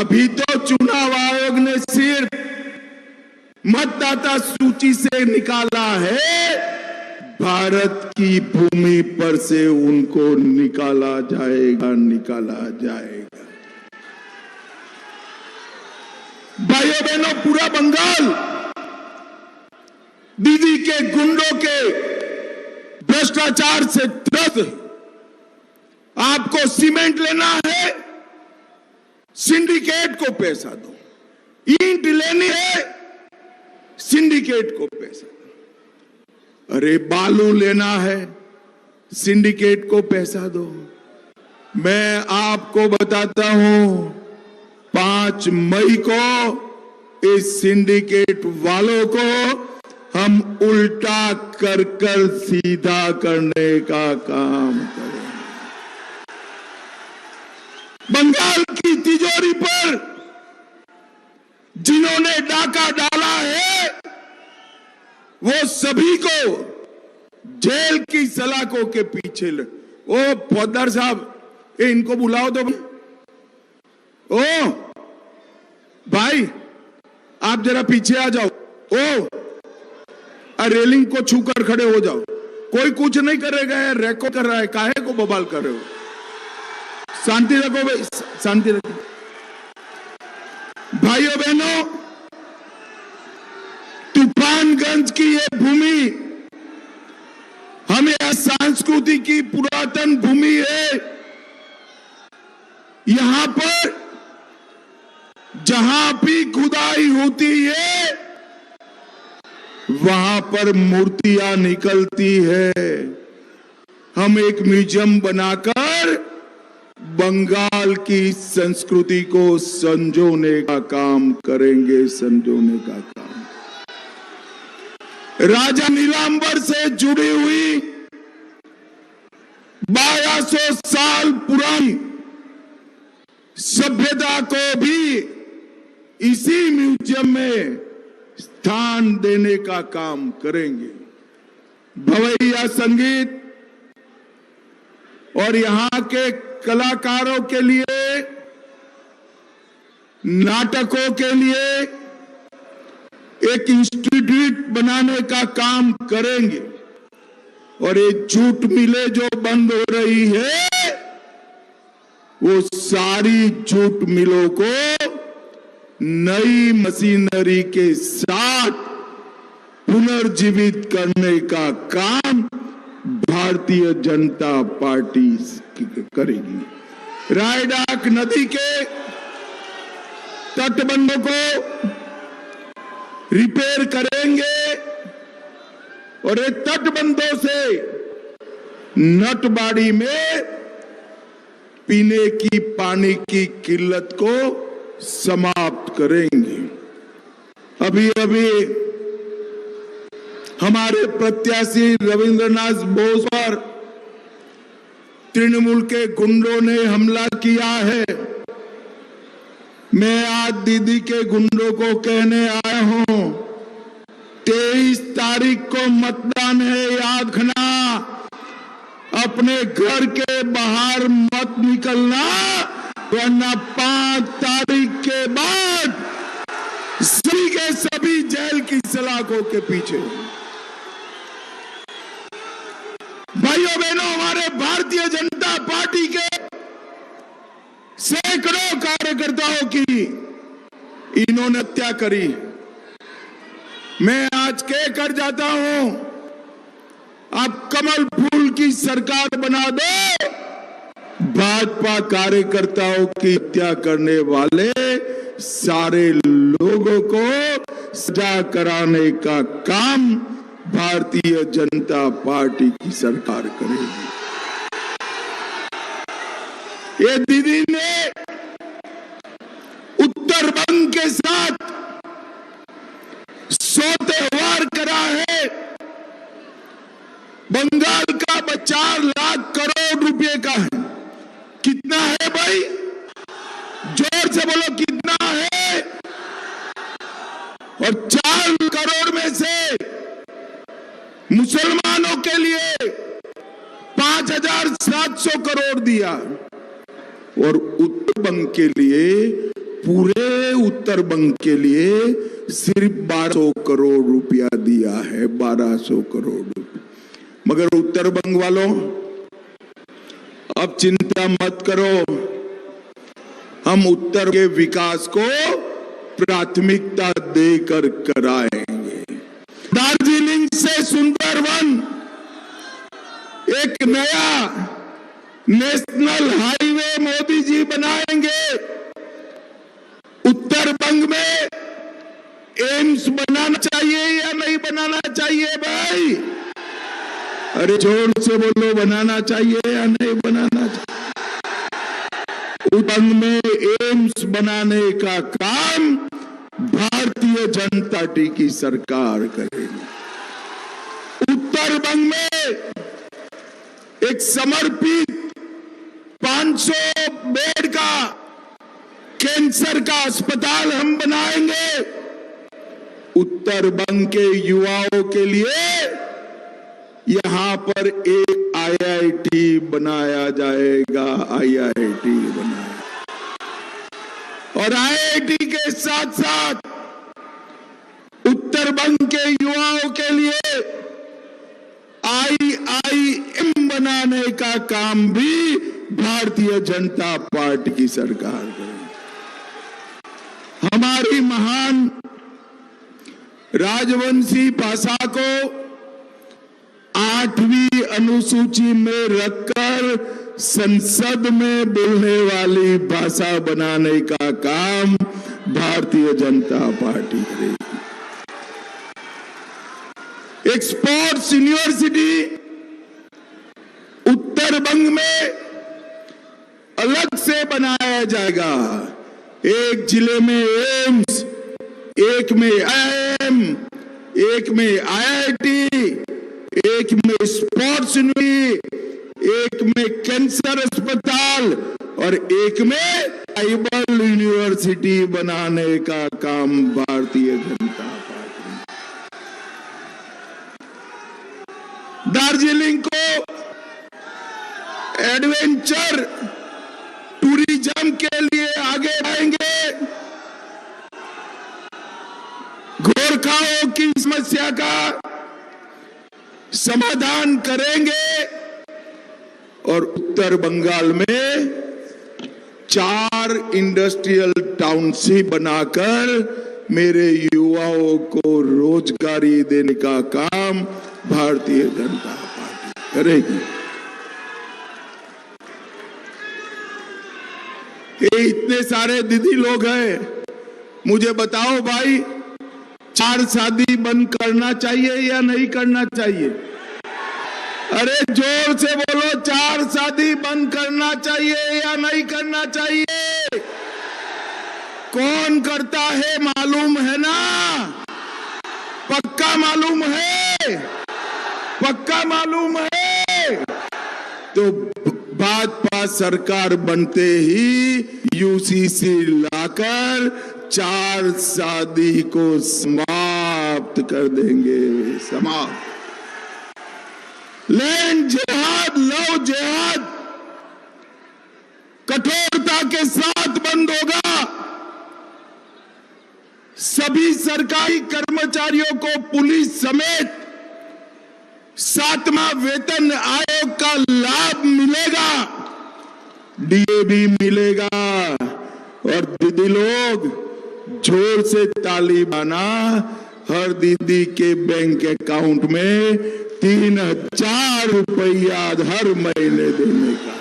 अभी तो चुनाव आयोग ने सिर्फ मतदाता सूची से निकाला है, भारत की भूमि पर से उनको निकाला जाएगा। भाइयों बहनों, पूरा बंगाल दीदी के गुंडों के भ्रष्टाचार से त्रस्त है। आपको सीमेंट लेना है, सिंडिकेट को पैसा दो। ईंट लेनी है, सिंडिकेट को पैसा दो। अरे बालू लेना है, सिंडिकेट को पैसा दो। मैं आपको बताता हूं, 5 मई को इस सिंडिकेट वालों को हम उल्टा कर सीधा करने का काम करेंगे। बंगाल की तिजोरी पर जिन्होंने डाका डाला है, वो सभी को जेल की सलाखों के पीछे ओ फौजदार साहब, इनको बुलाओ तो। ओ भाई, आप जरा पीछे आ जाओ। ओ रेलिंग को छूकर खड़े हो जाओ। कोई कुछ नहीं करेगा, रेको कर रहा है, काहे को बवाल कर रहे हो? शांति रखो भाई, शांति रखो। भाइयों बहनों, तूफानगंज की ये भूमि हमें संस्कृति की पुरातन भूमि है। यहां पर जहां भी खुदाई होती है, वहां पर मूर्तियां निकलती है। हम एक म्यूजियम बनाकर बंगाल की संस्कृति को संजोने का काम करेंगे, संजोने का काम। राजा नीलांबर से जुड़ी हुई 1200 साल पुरानी सभ्यता को भी इसी म्यूजियम में स्थान देने का काम करेंगे। भवैया संगीत और यहां के कलाकारों के लिए, नाटकों के लिए एक इंस्टीट्यूट बनाने का काम करेंगे। और ये जूट मिलें जो बंद हो रही है, वो सारी जूट मिलों को नई मशीनरी के साथ पुनर्जीवित करने का काम भारतीय जनता पार्टी करेगी। रायडाक नदी के तटबंधों को रिपेयर करेंगे और ये तटबंधों से नटबाड़ी में पीने की पानी की किल्लत को समाप्त करेंगे। अभी अभी हमारे प्रत्याशी रविंद्रनाथ बोस पर तृणमूल के गुंडों ने हमला किया है। मैं आज दीदी के गुंडों को कहने आया हूं, 23 तारीख को मतदान है, याद रखना। अपने घर के बाहर मत निकलना, वरना 5 तारीख के बाद सभी के सभी जेल की सलाखों के पीछे। भाइयों बहनों, हमारे भारतीय जनता पार्टी के सैकड़ों कार्यकर्ताओं की इन्होंने हत्या करी। मैं आज कह कर जाता हूं, आप कमल फूल की सरकार बना दो, भाजपा कार्यकर्ताओं की हत्या करने वाले सारे लोगों को सजा कराने का काम भारतीय जनता पार्टी की सरकार करेगी। ये दीदी ने उत्तर बंग के साथ सौतेवार करा है। बंगाल का 4 लाख करोड़ रुपए का है। कितना है भाई? जोर से बोलो, कितना है? और 4 करोड़ में से मुसलमानों के लिए 5,700 करोड़ दिया और उत्तर बंग के लिए पूरे उत्तर बंग के लिए सिर्फ 1200 करोड़ रुपया दिया है, 1200 करोड़ रुपया। मगर उत्तर बंग वालों, अब चिंता मत करो, हम उत्तर के विकास को प्राथमिकता देकर कराएंगे। दार्जिलिंग से सुंदरवन एक नया नेशनल हाईवे मोदी जी बनाएंगे। उत्तर बंग में एम्स बनाना चाहिए या नहीं बनाना चाहिए भाई? अरे जोर से बोलो, बनाना चाहिए या नहीं बनाना चाहिए? उत्तर बंग में एम्स बनाने का काम भारतीय जनता पार्टी की सरकार करेगी। उत्तर बंग में एक समर्पित 500 बेड का कैंसर का अस्पताल हम बनाएंगे। उत्तर बंग के युवाओं के लिए यहां पर एक आईआईटी बनाया जाएगा, आईआईटी बनाया। और आईआईटी के साथ साथ उत्तर बंग के युवाओं के लिए आईआईएम बनाने का काम भी भारतीय जनता पार्टी की सरकार करेगी। हमारी महान राजवंशी भाषा को 8वीं अनुसूची में रखकर संसद में बोलने वाली भाषा बनाने का काम भारतीय जनता पार्टी करेगी। एक स्पोर्ट्स यूनिवर्सिटी उत्तर बंग में अलग से बनाया जाएगा। एक जिले में एम्स, एक में आईआईएम, एक में आईआईटी, एक में स्पोर्ट्स यूनिवर्सिटी, एक में कैंसर अस्पताल और एक में ट्राइबल यूनिवर्सिटी बनाने का काम भारतीय जनता पार्टी। दार्जिलिंग को एडवेंचर टूरिज्म के लिए आगे बढ़ाएंगे। गोरखाओं की समस्या का समाधान करेंगे और उत्तर बंगाल में 4 इंडस्ट्रियल टाउनशिप बनाकर मेरे युवाओं को रोजगारी देने का काम भारतीय जनता पार्टी करेगी। ये इतने सारे दीदी लोग हैं, मुझे बताओ भाई, 4 शादी बंद करना चाहिए या नहीं करना चाहिए? अरे जोर से बोलो, 4 शादी बंद करना चाहिए या नहीं करना चाहिए? कौन करता है मालूम है ना? पक्का मालूम है? पक्का मालूम है? तो भाजपा सरकार बनते ही यूसीसी लाकर 4 शादी को समाप्त कर देंगे, समाप्त। लैंड जिहाद, लव जिहाद कठोरता के साथ बंद होगा। सभी सरकारी कर्मचारियों को पुलिस समेत 7वां वेतन आयोग का लाभ मिलेगा, डीए भी मिलेगा। और दीदी लोग जोर से ताली बना, हर दीदी के बैंक अकाउंट में 3000 रुपया हर महीने देने का